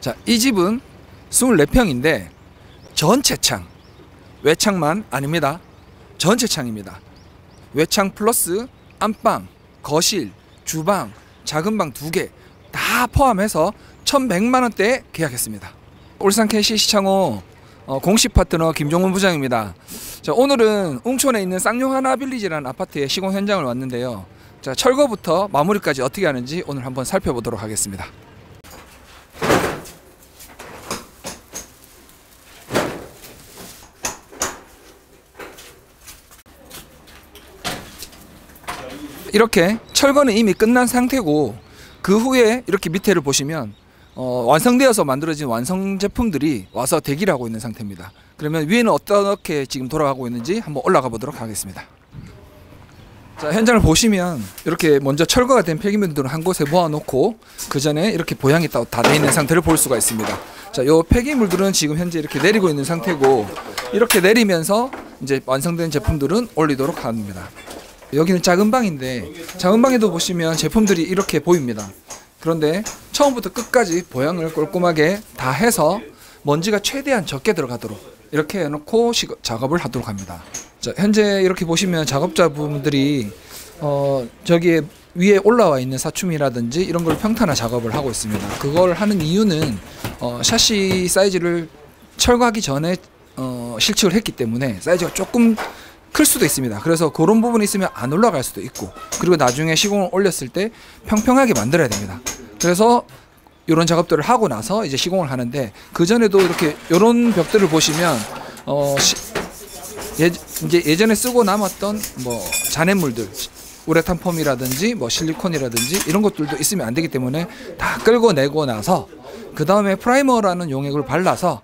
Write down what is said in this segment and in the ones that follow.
자, 이 집은 24평인데 전체 창, 외창만 아닙니다. 전체 창입니다. 외창 플러스 안방, 거실, 주방, 작은 방 2개 다 포함해서 1100만원대에 계약했습니다. 울산 KC 시창호 공식 파트너 김종훈 부장입니다. 자, 오늘은 웅촌에 있는 쌍용하나 빌리지라는 아파트의 시공 현장을 왔는데요. 자, 철거부터 마무리까지 어떻게 하는지 오늘 한번 살펴보도록 하겠습니다. 이렇게 철거는 이미 끝난 상태고, 그 후에 이렇게 밑에를 보시면 완성되어서 만들어진 완성 제품들이 와서 대기를 하고 있는 상태입니다. 그러면 위에는 어떻게 지금 돌아가고 있는지 한번 올라가 보도록 하겠습니다. 자, 현장을 보시면 이렇게 먼저 철거가 된 폐기물들을 한 곳에 모아놓고 그 전에 이렇게 보양이 다 돼 있는 상태를 볼 수가 있습니다. 자, 요 폐기물들은 지금 현재 이렇게 내리고 있는 상태고, 이렇게 내리면서 이제 완성된 제품들은 올리도록 합니다. 여기는 작은 방인데, 작은 방에도 보시면 제품들이 이렇게 보입니다. 그런데 처음부터 끝까지 보양을 꼼꼼하게 다 해서 먼지가 최대한 적게 들어가도록 이렇게 해놓고 작업을 하도록 합니다. 자, 현재 이렇게 보시면 작업자분들이 저기에 위에 올라와 있는 사춤이라든지 이런 걸 평탄화 작업을 하고 있습니다. 그걸 하는 이유는 샤시 사이즈를 철거하기 전에 실측을 했기 때문에 사이즈가 조금 클 수도 있습니다. 그래서 그런 부분이 있으면 안 올라갈 수도 있고, 그리고 나중에 시공을 올렸을 때 평평하게 만들어야 됩니다. 그래서 이런 작업들을 하고 나서 이제 시공을 하는데, 그 전에도 이렇게 이런 벽들을 보시면 이제 예전에 쓰고 남았던 뭐 잔해물들, 우레탄 폼이라든지 뭐 실리콘이라든지 이런 것들도 있으면 안 되기 때문에 다 끌고내고 나서 그 다음에 프라이머라는 용액을 발라서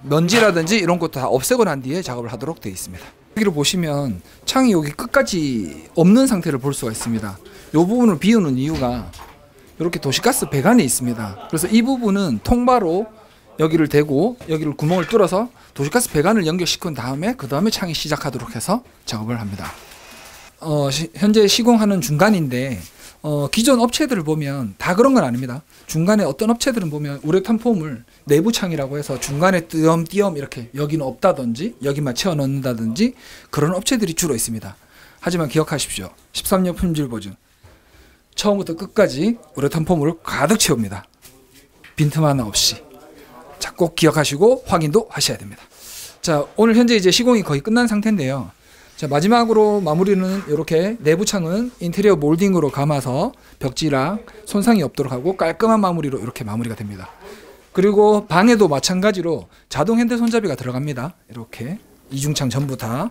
먼지라든지 이런 것도 다 없애고 난 뒤에 작업을 하도록 되어 있습니다. 여기를 보시면 창이 여기 끝까지 없는 상태를 볼 수가 있습니다. 이 부분을 비우는 이유가 이렇게 도시가스 배관이 있습니다. 그래서 이 부분은 통바로 여기를 대고 여기를 구멍을 뚫어서 도시가스 배관을 연결시킨 다음에 그 다음에 창이 시작하도록 해서 작업을 합니다. 현재 시공하는 중간인데 기존 업체들을 보면 다 그런 건 아닙니다. 중간에 어떤 업체들은 보면 우레탄 폼을 내부 창이라고 해서 중간에 띄엄띄엄 이렇게 여기는 없다든지 여기만 채워 넣는다든지 그런 업체들이 주로 있습니다. 하지만 기억하십시오. 13년 품질 보증. 처음부터 끝까지 우레탄 폼을 가득 채웁니다. 빈틈 하나 없이. 자, 꼭 기억하시고 확인도 하셔야 됩니다. 자, 오늘 현재 이제 시공이 거의 끝난 상태인데요. 자, 마지막으로 마무리는 이렇게 내부 창은 인테리어 몰딩으로 감아서 벽지랑 손상이 없도록 하고 깔끔한 마무리로 이렇게 마무리가 됩니다. 그리고 방에도 마찬가지로 자동 핸들 손잡이가 들어갑니다. 이렇게 이중창 전부 다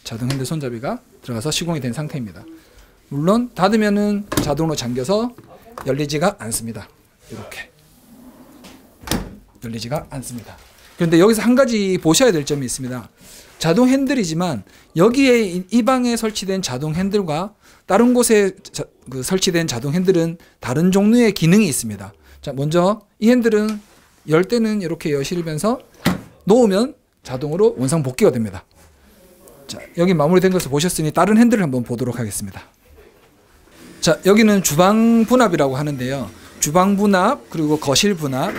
자동 핸들 손잡이가 들어가서 시공이 된 상태입니다. 물론 닫으면은 자동으로 잠겨서 열리지가 않습니다. 이렇게 열리지가 않습니다. 그런데 여기서 한 가지 보셔야 될 점이 있습니다. 자동 핸들이지만 여기에 이 방에 설치된 자동 핸들과 다른 곳에 설치된 자동 핸들은 다른 종류의 기능이 있습니다. 자, 먼저 이 핸들은 열 때는 이렇게 여시면서 놓으면 자동으로 원상 복귀가 됩니다. 자, 여기 마무리된 것을 보셨으니 다른 핸들을 한번 보도록 하겠습니다. 자, 여기는 주방 분합이라고 하는데요. 주방 분합 그리고 거실 분합,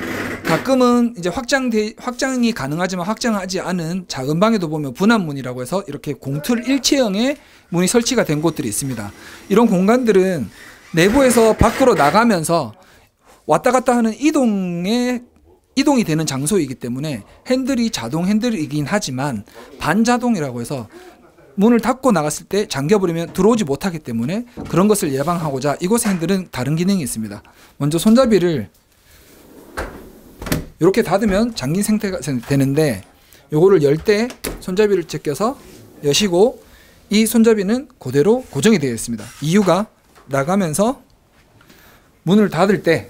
가끔은 이제 확장이 가능하지만 확장하지 않은 작은 방에도 보면 분합문이라고 해서 이렇게 공틀 일체형의 문이 설치가 된 곳들이 있습니다. 이런 공간들은 내부에서 밖으로 나가면서 왔다 갔다 하는 이동이 되는 장소이기 때문에 핸들이 자동 핸들이긴 하지만 반자동이라고 해서 문을 닫고 나갔을 때 잠겨버리면 들어오지 못하기 때문에 그런 것을 예방하고자 이곳의 핸들은 다른 기능이 있습니다. 먼저 손잡이를 이렇게 닫으면 잠긴 상태가 되는데, 요거를 열 때 손잡이를 제껴서 여시고 이 손잡이는 그대로 고정이 되어 있습니다. 이유가 나가면서 문을 닫을 때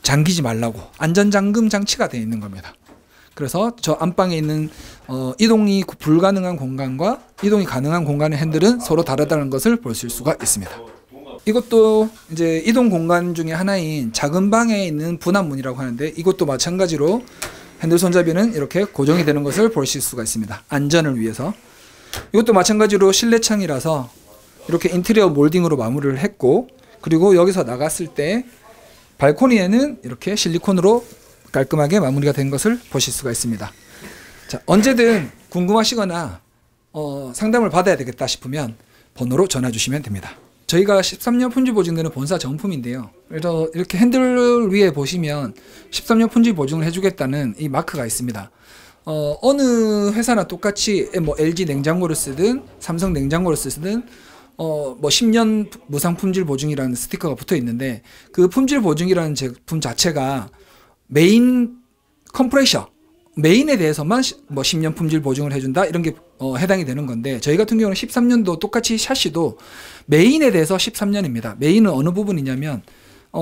잠기지 말라고 안전잠금 장치가 되어 있는 겁니다. 그래서 저 안방에 있는 이동이 불가능한 공간과 이동이 가능한 공간의 핸들은 서로 다르다는 것을 보실 수가 있습니다. 이것도 이제 이동 공간 중에 하나인 작은 방에 있는 분합문이라고 하는데, 이것도 마찬가지로 핸들 손잡이는 이렇게 고정이 되는 것을 보실 수가 있습니다. 안전을 위해서. 이것도 마찬가지로 실내 창이라서 이렇게 인테리어 몰딩으로 마무리를 했고, 그리고 여기서 나갔을 때 발코니에는 이렇게 실리콘으로 깔끔하게 마무리가 된 것을 보실 수가 있습니다. 자, 언제든 궁금하시거나 상담을 받아야 되겠다 싶으면 번호로 전화 주시면 됩니다. 저희가 13년 품질 보증되는 본사 정품인데요. 그래서 이렇게 핸들 위에 보시면 13년 품질 보증을 해주겠다는 이 마크가 있습니다. 어느 회사나 똑같이 뭐 LG 냉장고를 쓰든 삼성 냉장고를 쓰든 뭐 10년 무상 품질 보증이라는 스티커가 붙어 있는데 그 품질 보증이라는 제품 자체가 메인 컴프레셔 메인에 대해서만 뭐 10년 품질 보증을 해준다 이런 게 해당이 되는 건데 저희 같은 경우는 13년도 똑같이 샤시도 메인에 대해서 13년입니다. 메인은 어느 부분이냐면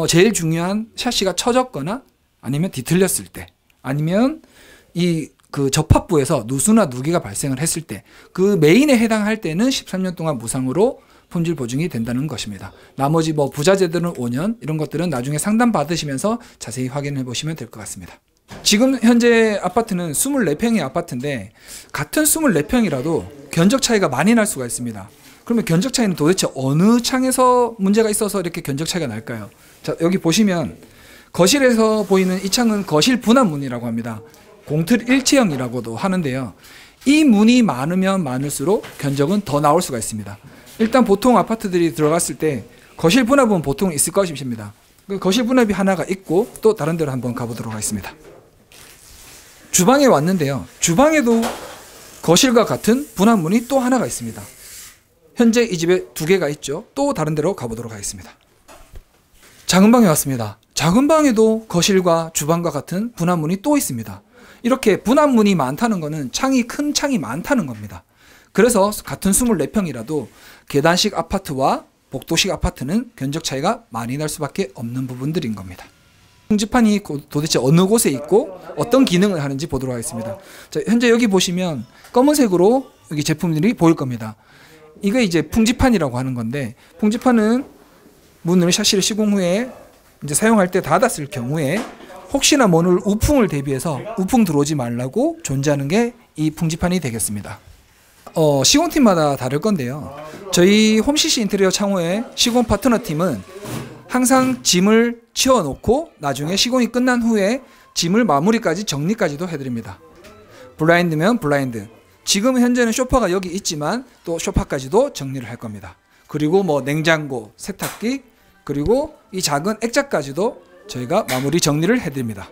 제일 중요한 샤시가 처졌거나 아니면 뒤틀렸을 때 아니면 이 그 접합부에서 누수나 누기가 발생을 했을 때 그 메인에 해당할 때는 13년 동안 무상으로 품질 보증이 된다는 것입니다. 나머지 뭐 부자재들은 5년 이런 것들은 나중에 상담 받으시면서 자세히 확인해 보시면 될 것 같습니다. 지금 현재 아파트는 24평의 아파트인데 같은 24평이라도 견적 차이가 많이 날 수가 있습니다. 그러면 견적 차이는 도대체 어느 창에서 문제가 있어서 이렇게 견적 차이가 날까요? 자, 여기 보시면 거실에서 보이는 이 창은 거실 분합문이라고 합니다. 공틀 일체형이라고도 하는데요. 이 문이 많으면 많을수록 견적은 더 나올 수가 있습니다. 일단 보통 아파트들이 들어갔을 때 거실 분합은 보통 있을 것입니다. 그 거실 분합이 하나가 있고 또 다른 데로 한번 가보도록 하겠습니다. 주방에 왔는데요. 주방에도 거실과 같은 분합문이 또 하나가 있습니다. 현재 이 집에 2개가 있죠. 또 다른 데로 가보도록 하겠습니다. 작은 방에 왔습니다. 작은 방에도 거실과 주방과 같은 분합문이 또 있습니다. 이렇게 분합문이 많다는 것은 큰 창이 많다는 겁니다. 그래서 같은 24평이라도 계단식 아파트와 복도식 아파트는 견적 차이가 많이 날 수밖에 없는 부분들인 겁니다. 풍지판이 도대체 어느 곳에 있고 어떤 기능을 하는지 보도록 하겠습니다. 자, 현재 여기 보시면 검은색으로 여기 제품들이 보일 겁니다. 이게 이제 풍지판이라고 하는 건데 풍지판은 문을 샤시를 시공 후에 이제 사용할 때 닫았을 경우에 혹시나 모를 우풍을 대비해서 우풍 들어오지 말라고 존재하는 게 이 풍지판이 되겠습니다. 시공팀마다 다를 건데요. 저희 홈CC 인테리어 창호의 시공 파트너 팀은 항상 짐을 치워놓고 나중에 시공이 끝난 후에 짐을 마무리까지 정리까지도 해드립니다. 블라인드면 블라인드. 지금 현재는 소파가 여기 있지만 또 소파까지도 정리를 할 겁니다. 그리고 뭐 냉장고, 세탁기, 그리고 이 작은 액자까지도 저희가 마무리 정리를 해드립니다.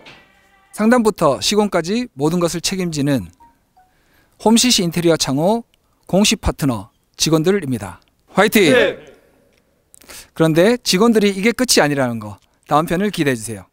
상담부터 시공까지 모든 것을 책임지는 홈CC 인테리어 창호 공식 파트너 직원들입니다. 화이팅! 네. 그런데 직원들이 이게 끝이 아니라는 거 다음 편을 기대해 주세요.